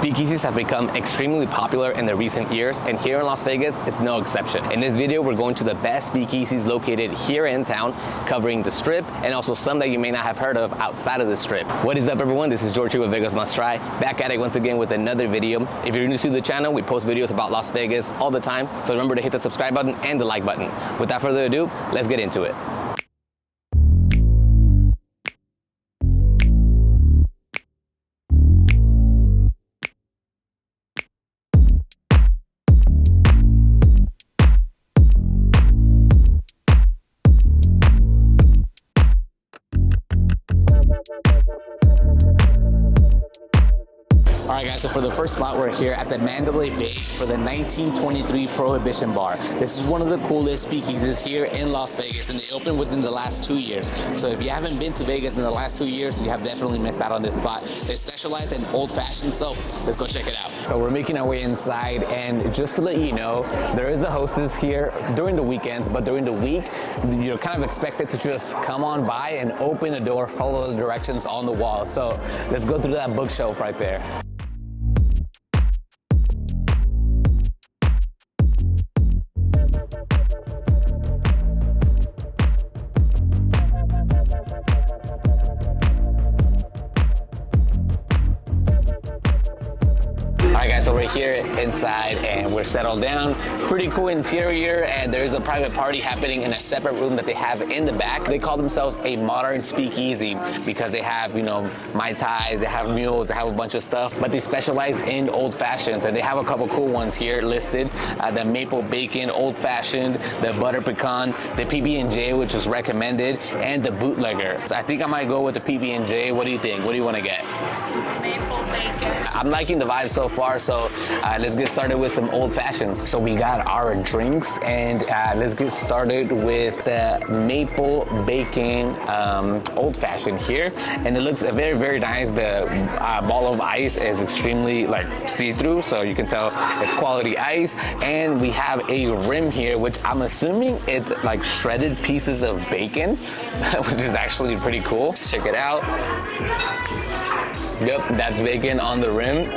Speakeasies have become extremely popular in the recent years, and here in Las Vegas, it's no exception. In this video, we're going to the best speakeasies located here in town, covering the Strip, and also some that you may not have heard of outside of the Strip. What is up, everyone? This is George here with Vegas Must Try, back at it once again with another video. If you're new to the channel, we post videos about Las Vegas all the time, so remember to hit the subscribe button and the like button. Without further ado, let's get into it. Alright guys, so for the first spot, we're here at the Mandalay Bay for the 1923 Prohibition Bar. This is one of the coolest speakeasies here in Las Vegas, and they opened within the last 2 years. So if you haven't been to Vegas in the last 2 years, you have definitely missed out on this spot. They specialize in old-fashioned, so let's go check it out. So we're making our way inside, and just to let you know, there is a hostess here during the weekends, but during the week, you're kind of expected to just come on by and open the door, follow the directions on the wall. So let's go through that bookshelf right there. Alright guys, so we're here inside and we're settled down. Pretty cool interior, and there's a private party happening in a separate room that they have in the back. They call themselves a modern speakeasy because they have, you know, Mai Tais, they have mules, they have a bunch of stuff, but they specialize in old fashions, and they have a couple cool ones here listed. The maple bacon old fashioned, the butter pecan, the PB&J, which is recommended, and the bootlegger. So I think I might go with the PB&J. What do you think? What do you want to get? Maple bacon. I'm liking the vibe so far, so let's get started with some old fashions. So we got our drinks, and let's get started with the maple bacon old fashioned here, and it looks very, very nice. The ball of ice is extremely like see-through, so you can tell it's quality ice. And we have a rim here, which I'm assuming it's like shredded pieces of bacon, which is actually pretty cool. Check it out. Yep, that's bacon on the rim.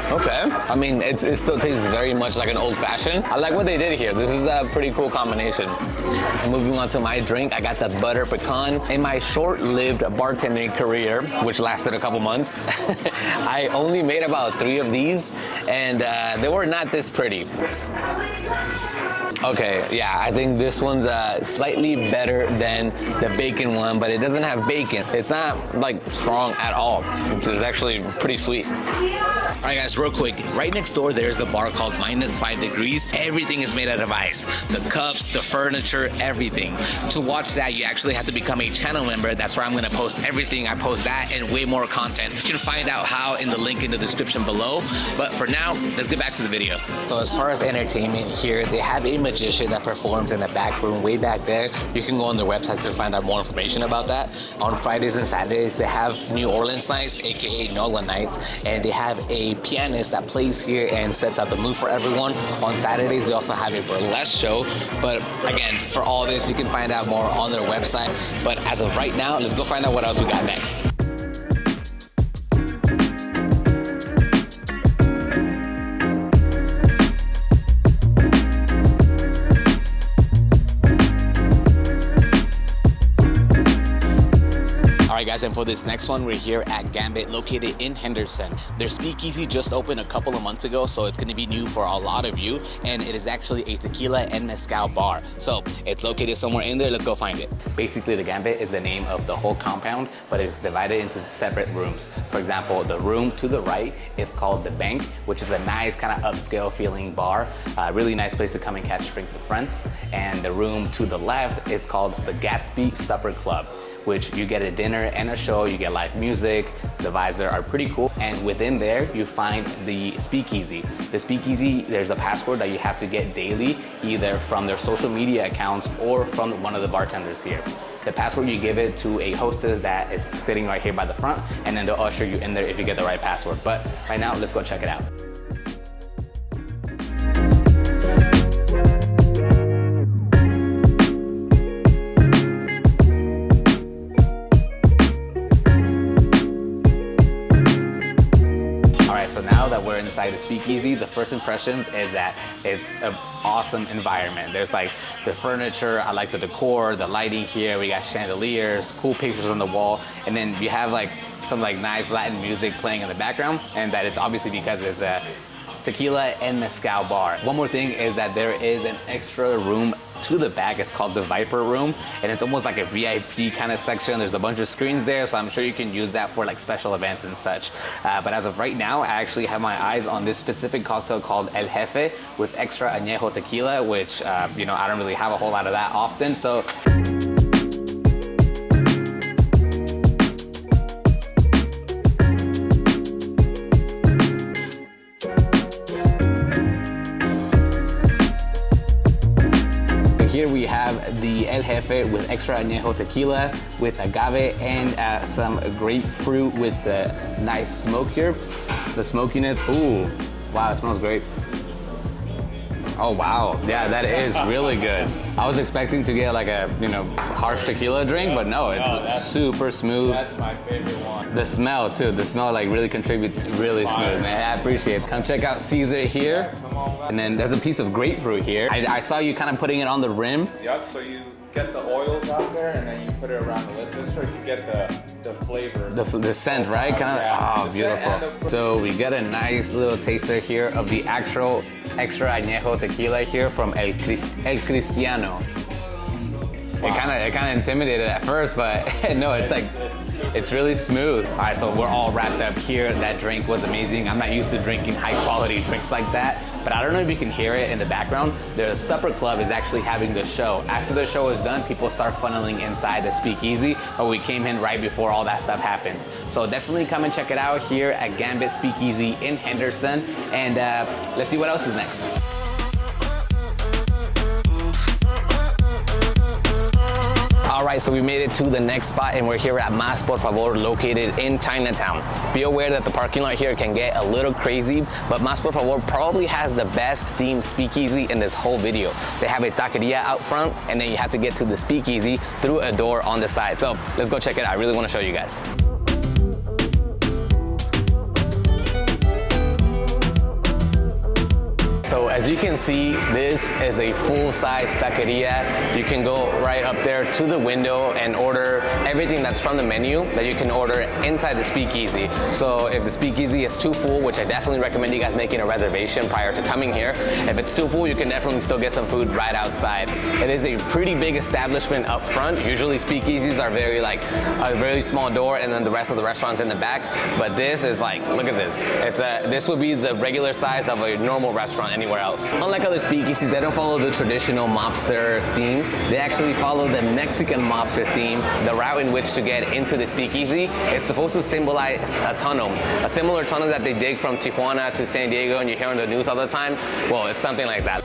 Okay, I mean, it still tastes very much like an old-fashioned. I like what they did here. This is a pretty cool combination. Moving on to my drink, I got the butter pecan. In my short-lived bartending career, which lasted a couple months, I only made about 3 of these, and they were not this pretty. Okay, yeah, I think this one's slightly better than the bacon one, but it doesn't have bacon. It's not like strong at all, which is actually pretty sweet. All right guys, real quick, right next door there's a bar called -5 Degrees. Everything is made out of ice. The cups, the furniture, everything. To watch that, you actually have to become a channel member. That's where I'm gonna post everything. I post that and way more content. You can find out how in the link in the description below. But for now, let's get back to the video. So as far as entertainment here, they have a magician that performs in the back room way back there. You can go on their website to find out more information about that. On Fridays and Saturdays, they have New Orleans nights, aka NOLA nights, and they have a pianist that plays here and sets out the mood for everyone. On Saturdays, they also have a burlesque show. But again, for all this, you can find out more on their website. But as of right now, let's go find out what else we got next. Alright guys, and for this next one, we're here at Gambit, located in Henderson. Their speakeasy just opened a couple of months ago, so it's going to be new for a lot of you, and it is actually a tequila and mezcal bar. So it's located somewhere in there. Let's go find it. Basically, the Gambit is the name of the whole compound, but it's divided into separate rooms. For example, the room to the right is called the Bank, which is a nice kind of upscale feeling bar. Really nice place to come and catch drink with friends. And the room to the left is called the Gatsby Supper Club, which you get a dinner and a show, you get live music. The vibes there are pretty cool. And within there, you find the Speakeasy. The Speakeasy, there's a password that you have to get daily, either from their social media accounts or from one of the bartenders here. The password, you give it to a hostess that is sitting right here by the front, and then they'll usher you in there if you get the right password. But right now, let's go check it out. so now that we're inside the Speakeasy, the first impressions is that it's an awesome environment. There's like the furniture, I like the decor, the lighting here, we got chandeliers, cool pictures on the wall, and then you have like some like nice Latin music playing in the background, and that it's obviously because it's a tequila and mezcal bar. One more thing is that there is an extra room to the back. It's called the Viper Room, and it's almost like a VIP kind of section. There's a bunch of screens there, so I'm sure you can use that for like special events and such. But as of right now, I actually have my eyes on this specific cocktail called El Jefe with extra añejo tequila, which you know, I don't really have a whole lot of that often, so. Here we have the El Jefe with extra añejo tequila with agave and some grapefruit with the nice smoke here. The smokiness, ooh, wow, it smells great. Oh wow, yeah, that is really good. I was expecting to get like a, you know, harsh tequila drink, but no, it's super smooth. That's my favorite one. The smell too, the smell like really contributes, really smooth, man. I appreciate it. Come check out Caesar here. And then there's a piece of grapefruit here. I saw you kind of putting it on the rim. Yep, so you get the oils out there and then you put it around the lip just so you get the flavor. The scent, right? Kind of, yeah, oh, beautiful. So we got a nice little taster here of the actual extra añejo tequila here from El Cristiano. Wow. It kind of intimidated at first, but no, it's like, it's really smooth. All right, so we're all wrapped up here. That drink was amazing. I'm not used to drinking high quality drinks like that, but I don't know if you can hear it in the background. The supper club is actually having the show. After the show is done, people start funneling inside the Speakeasy, but we came in right before all that stuff happens. So definitely come and check it out here at Gambit Speakeasy in Henderson, and let's see what else is next. All right, so we made it to the next spot, and we're here at Mas Por Favor, located in Chinatown. Be aware that the parking lot here can get a little crazy, but Mas Por Favor probably has the best themed speakeasy in this whole video. They have a taqueria out front, and then you have to get to the speakeasy through a door on the side. So let's go check it out. I really want to show you guys. So as you can see, this is a full-size taqueria. You can go right up there to the window and order everything that's from the menu that you can order inside the Speakeasy. So if the Speakeasy is too full, which I definitely recommend you guys making a reservation prior to coming here, if it's too full, you can definitely still get some food right outside. It is a pretty big establishment up front. Usually Speakeasies are very like a very small door and then the rest of the restaurant's in the back. But this is like, look at this. This would be the regular size of a normal restaurant anywhere else. Unlike other speakeasies, they don't follow the traditional mobster theme. They actually follow the Mexican mobster theme. The route in which to get into the speakeasy is supposed to symbolize a tunnel, a similar tunnel that they dig from Tijuana to San Diego and you hear on the news all the time. Well, it's something like that.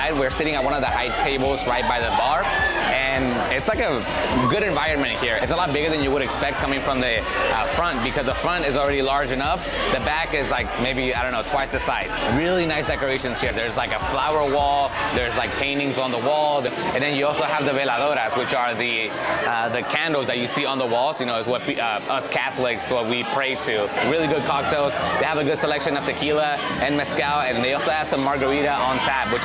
We're sitting at one of the high tables right by the bar, and it's like a good environment here. It's a lot bigger than you would expect coming from the front, because the front is already large enough. The back is like maybe, I don't know, twice the size. Really nice decorations here. There's like a flower wall, there's like paintings on the wall, and then you also have the veladoras, which are the candles that you see on the walls. You know, is what us Catholics, what we pray to. Really good cocktails. They have a good selection of tequila and mezcal, and they also have some margarita on tap, which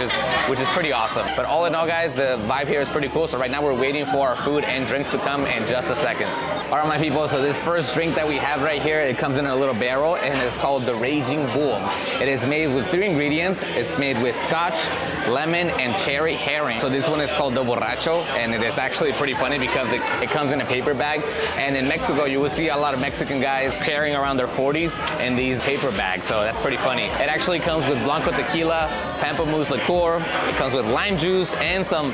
is pretty awesome. But all in all, guys, the vibe here is pretty cool. So right now we're waiting for our food and drinks to come in just a second. All right, my people, so this first drink that we have right here, it comes in a little barrel, and it's called the Raging Bull. It is made with 3 ingredients. It's made with scotch, lemon, and cherry herring. So this one is called the Borracho, and it is actually pretty funny because it comes in a paper bag. And in Mexico, you will see a lot of Mexican guys carrying around their 40s in these paper bags, so that's pretty funny. It actually comes with Blanco tequila, pamplemousse liqueur, it comes with lime juice, and some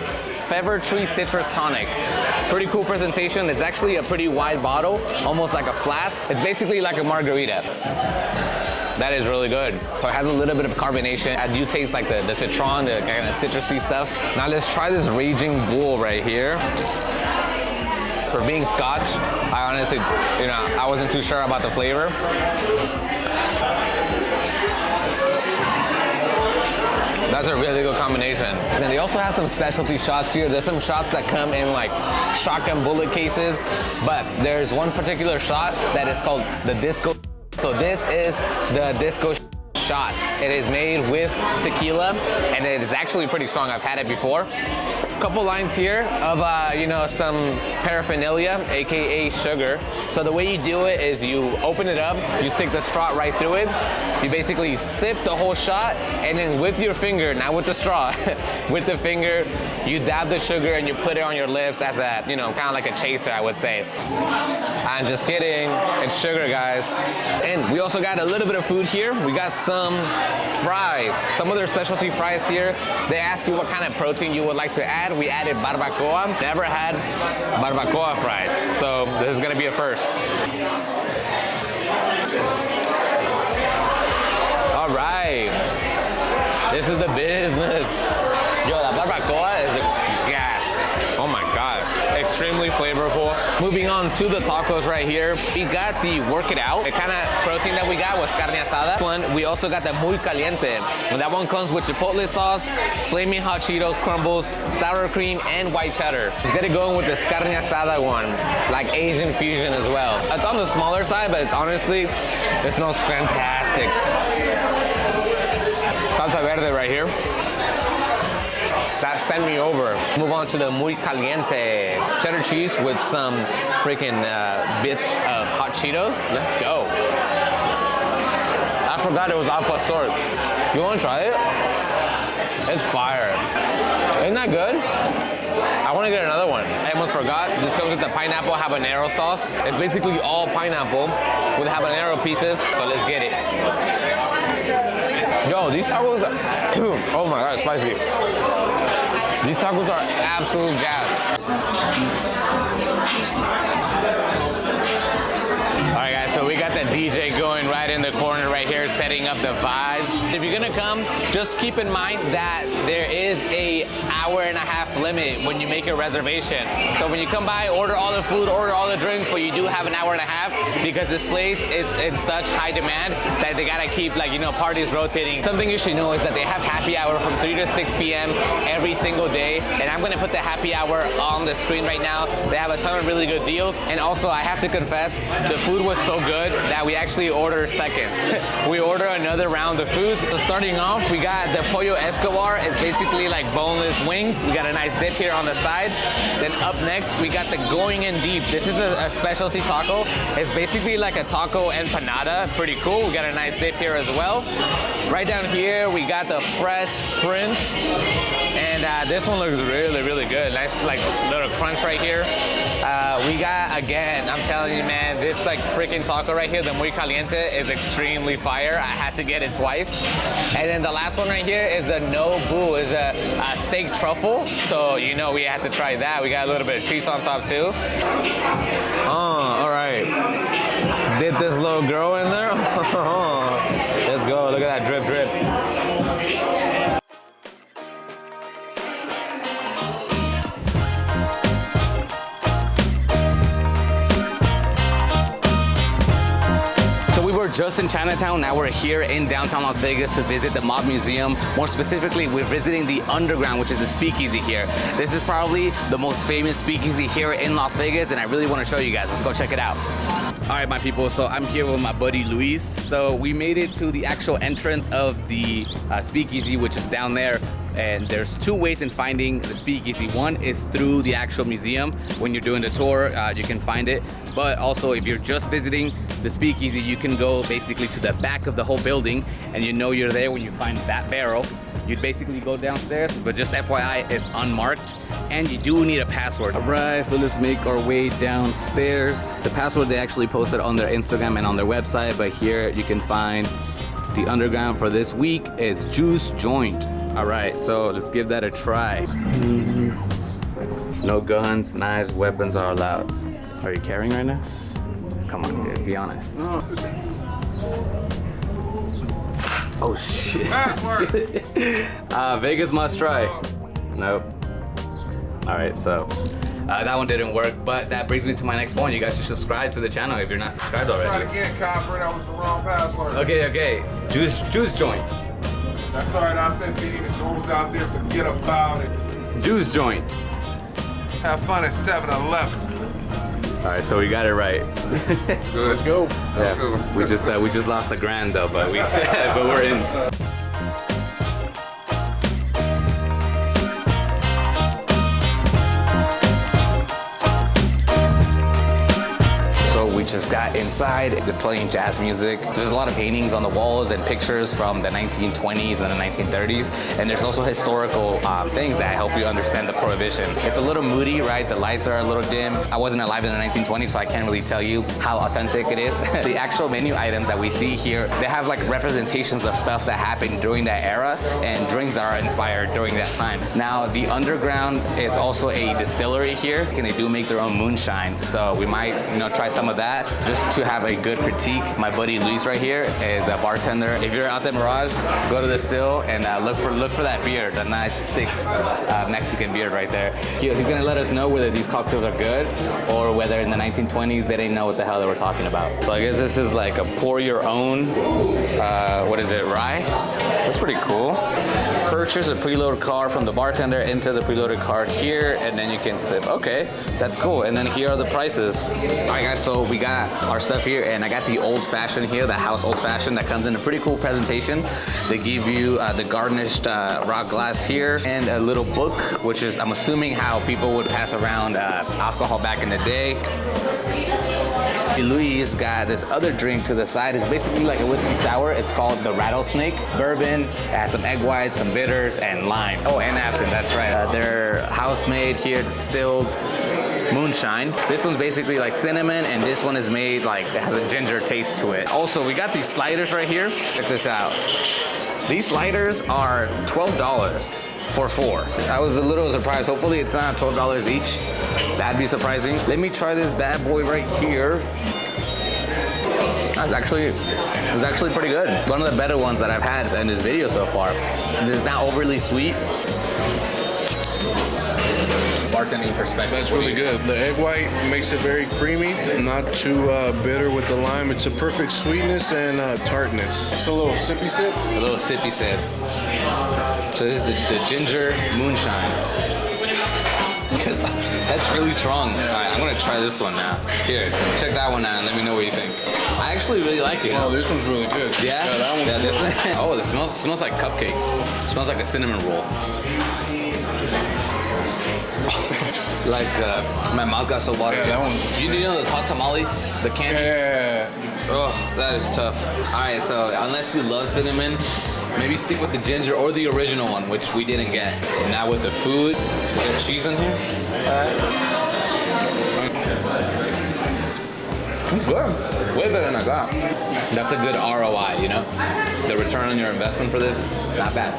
Fever Tree Citrus Tonic. Pretty cool presentation. It's actually a pretty wide bottle, almost like a flask. It's basically like a margarita. That is really good. So it has a little bit of carbonation. I do taste like the citron, the kind of citrusy stuff. Now let's try this Raging Bull right here. For being Scotch, I honestly, you know, I wasn't too sure about the flavor. That's a really good combination. And they also have some specialty shots here. There's some shots that come in like shotgun bullet cases, but there's one particular shot that is called the disco. So this is the disco shot. It is made with tequila, and it is actually pretty strong. I've had it before. Couple lines here of you know, some paraphernalia, aka sugar. So the way you do it is you open it up, you stick the straw right through it, you basically sip the whole shot, and then with your finger, not with the straw, with the finger, you dab the sugar and you put it on your lips as a, you know, kind of like a chaser, I would say. I'm just kidding, it's sugar, guys. And we also got a little bit of food here. We got some fries, some of their specialty fries here. They ask you what kind of protein you would like to add. We added barbacoa. Never had barbacoa fries, so this is gonna be a first. All right, this is the business. Yo, that barbacoa is gas. Oh my God, extremely flavorful. Moving on to the tacos right here. We got the Work It Out. The kind of protein that we got was carne asada. This one, we also got the Muy Caliente. And that one comes with chipotle sauce, flaming hot Cheetos crumbles, sour cream, and white cheddar. Let's get it going with this carne asada one, like Asian fusion as well. It's on the smaller side, but it's honestly, it smells fantastic. Salsa verde right here. That sent me over. Move on to the Muy Caliente. Cheddar cheese with some freaking bits of hot Cheetos. Let's go. I forgot it was al pastor. You wanna try it? It's fire. Isn't that good? I wanna get another one. I almost forgot. This comes with the pineapple habanero sauce. It's basically all pineapple with habanero pieces. So let's get it. Yo, these tacos are, oh my God, spicy. These tacos are absolute gas. All right, guys, so we got the DJ going right in the corner right here, setting up the vibes. If you're gonna come, just keep in mind that there is a hour-and-a-half limit when you make a reservation. So when you come by, order all the food, order all the drinks, but you do have an hour-and-a-half because this place is in such high demand that they gotta keep, like, you know, parties rotating. Something you should know is that they have happy hour from 3 to 6 p.m. every single day, and I'm gonna put the happy hour on the screen right now. They have a ton of really good deals, and also I have to confess, the food was so good that we actually ordered seconds. We ordered another round of foods. So starting off, we got the Pollo Escobar. It's basically like boneless wings. We got a nice dip here on the side. Then up next, we got the Going In Deep. This is a specialty taco. It's basically like a taco empanada. Pretty cool. We got a nice dip here as well. Right down here, we got the Fresh Prince. And this one looks really, really good. Nice, like, little crunch right here. We got, again, I'm telling you, man, this like freaking taco right here, the Muy Caliente, is extremely fire. I had to get it twice. And then the last one right here is the No Boo, is a steak truffle. So, you know, we had to try that. We got a little bit of cheese on top too. Oh, all right. Did this little girl in there? Let's go, look at that drip, drip. Just in Chinatown, now we're here in downtown Las Vegas to visit the Mob Museum. More specifically, we're visiting the Underground, which is the Speakeasy here. This is probably the most famous speakeasy here in Las Vegas, and I really want to show you guys. Let's go check it out. All right, my people, so I'm here with my buddy Luis. So we made it to the actual entrance of the Speakeasy, which is down there. And there's two ways in finding the Speakeasy. One is through the actual museum. When you're doing the tour, you can find it. But also, if you're just visiting the Speakeasy, you can go basically to the back of the whole building, and you know you're there when you find that barrel. You'd basically go downstairs, but just FYI, it's unmarked, and you do need a password. All right, so let's make our way downstairs. The password they actually posted on their Instagram and on their website, but here you can find the Underground for this week is Juice Joint. All right, so let's give that a try. No guns, knives, weapons are allowed. Are you carrying right now? Come on, dude, be honest. Oh shit. Vegas must try. Nope. All right, so That one didn't work, but that brings me to my next point. You guys should subscribe to the channel if you're not subscribed already. Try it again, Copper. That was the wrong password. Okay. Juice joint. That's all right. I said if any that goes out there, forget about it. Juice joint. Have fun at 7-Eleven. All right, so we got it right. Good. Let's go. Yeah, we just lost the grand though, but but we're in. So we just got inside. They're playing jazz music. There's a lot of paintings on the walls and pictures from the 1920s and the 1930s. And there's also historical things that help you understand the Prohibition. It's a little moody, right? The lights are a little dim. I wasn't alive in the 1920s, so I can't really tell you how authentic it is. The actual menu items that we see here, they have like representations of stuff that happened during that era and drinks that are inspired during that time. Now, the underground is also a distillery here, and they do make their own moonshine. So we might, try some of that just to have a good critique. My buddy Luis right here is a bartender. If you're out there, Mirage, go to the still and look for that beer, the nice thick Mexican beer right there. He's gonna let us know whether these cocktails are good or whether in the 1920s they didn't know what the hell they were talking about. So I guess this is like a pour your own, what is it, rye? That's pretty cool. Purchase a preloaded card from the bartender, enter the preloaded card here, and then you can sip. Okay, that's cool. And then here are the prices. All right, guys, so we got our stuff here, and I got the old fashioned here, the house old fashioned that comes in a pretty cool presentation. They give you the garnished rock glass here and a little book, which is, I'm assuming, how people would pass around alcohol back in the day. Luis got this other drink to the side. It's basically like a whiskey sour. It's called the Rattlesnake. Bourbon, it has some egg whites, some bitters, and lime. Oh, and absinthe, that's right. They're house-made here, distilled moonshine. This one's basically like cinnamon, and this one is made like, it has a ginger taste to it. Also, we got these sliders right here. Check this out. These sliders are $12 for 4. I was a little surprised. Hopefully it's not $12 each. That'd be surprising. Let me try this bad boy right here. It's actually pretty good. One of the better ones that I've had in this video so far. It's not overly sweet. Bartending perspective. That's really good. The egg white makes it very creamy, not too bitter with the lime. It's a perfect sweetness and tartness. Just a little sippy sip. A little sippy sip. So this is the ginger moonshine. Because that's really strong. All right, I'm gonna try this one now. Here, check that one out and let me know what you think. I actually really like it. Oh, this one's really good. Yeah? That one. Yeah, this one. Oh, it smells like cupcakes. It smells like a cinnamon roll. Like my mouth got so watered. Yeah, that one's. Do you know those hot tamales? The candy? Yeah. Oh, that is tough. All right, so unless you love cinnamon, maybe stick with the ginger or the original one, which we didn't get. Now with the food, we got cheese in here. Good. Way better than I thought. That's a good ROI, The return on your investment for this is not bad.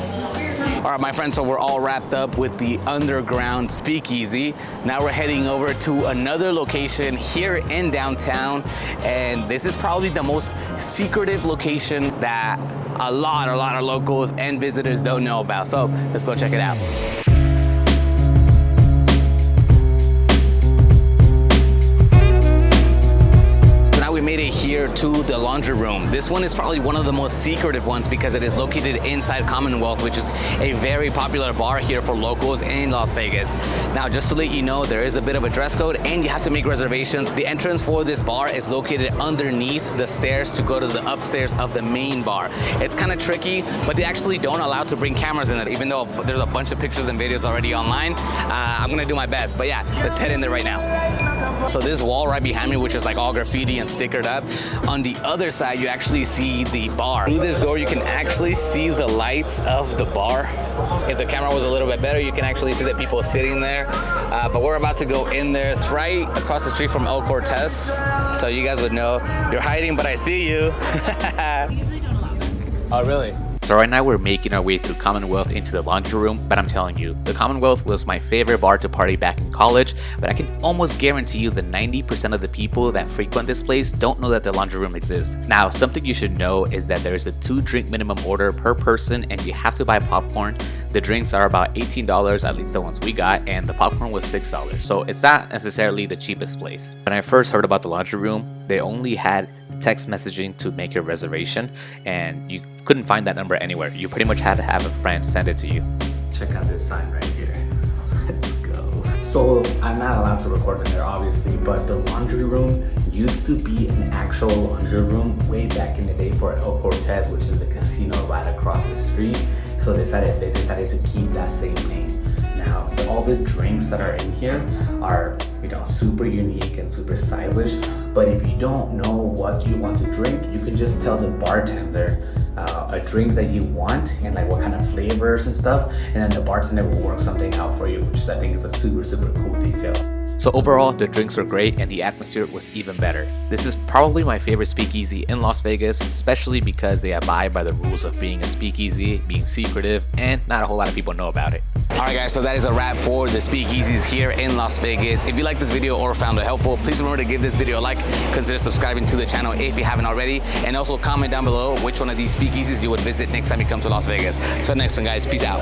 All right, my friends, so we're all wrapped up with the underground speakeasy. Now we're heading over to another location here in downtown, and this is probably the most secretive location that a lot of locals and visitors don't know about. So let's go check it out. We made it here to the laundry room. This one is probably one of the most secretive ones because it is located inside Commonwealth, which is a very popular bar here for locals in Las Vegas. Now, just to let you know, there is a bit of a dress code and you have to make reservations. The entrance for this bar is located underneath the stairs to go to the upstairs of the main bar. It's kind of tricky, but they actually don't allow to bring cameras in it, even though there's a bunch of pictures and videos already online. I'm gonna do my best, but yeah, let's head in there right now. So this wall right behind me, which is like all graffiti and stickered up, on the other side you actually see the bar. Through this door you can actually see the lights of the bar. If the camera was a little bit better, you can actually see that people are sitting there. But we're about to go in there. It's right across the street from El Cortez, so you guys would know. You're hiding, but I see you. Oh, really? So right now we're making our way through Commonwealth into the laundry room, but I'm telling you, the Commonwealth was my favorite bar to party back in college, but I can almost guarantee you that 90% of the people that frequent this place don't know that the laundry room exists. Now, something you should know is that there's a 2-drink minimum order per person and you have to buy popcorn. The drinks are about $18, at least the ones we got, and the popcorn was $6, so it's not necessarily the cheapest place. When I first heard about the laundry room, they only had text messaging to make your reservation, and you couldn't find that number anywhere. You pretty much had to have a friend send it to you. Check out this sign right here. Let's go. So I'm not allowed to record in there, obviously, but the laundry room used to be an actual laundry room way back in the day for El Cortez, which is the casino right across the street. So they decided to keep that same name. Now, all the drinks that are in here are, super unique and super stylish. But if you don't know what you want to drink, you can just tell the bartender a drink that you want and like what kind of flavors and stuff, and then the bartender will work something out for you, which I think is a super cool detail. So overall, the drinks were great and the atmosphere was even better. This is probably my favorite speakeasy in Las Vegas, especially because they abide by the rules of being a speakeasy, being secretive, and not a whole lot of people know about it. Alright guys, so that is a wrap for the speakeasies here in Las Vegas. If you like this video or found it helpful, please remember to give this video a like, consider subscribing to the channel if you haven't already, and also comment down below which one of these speakeasies you would visit next time you come to Las Vegas. So next one guys, peace out.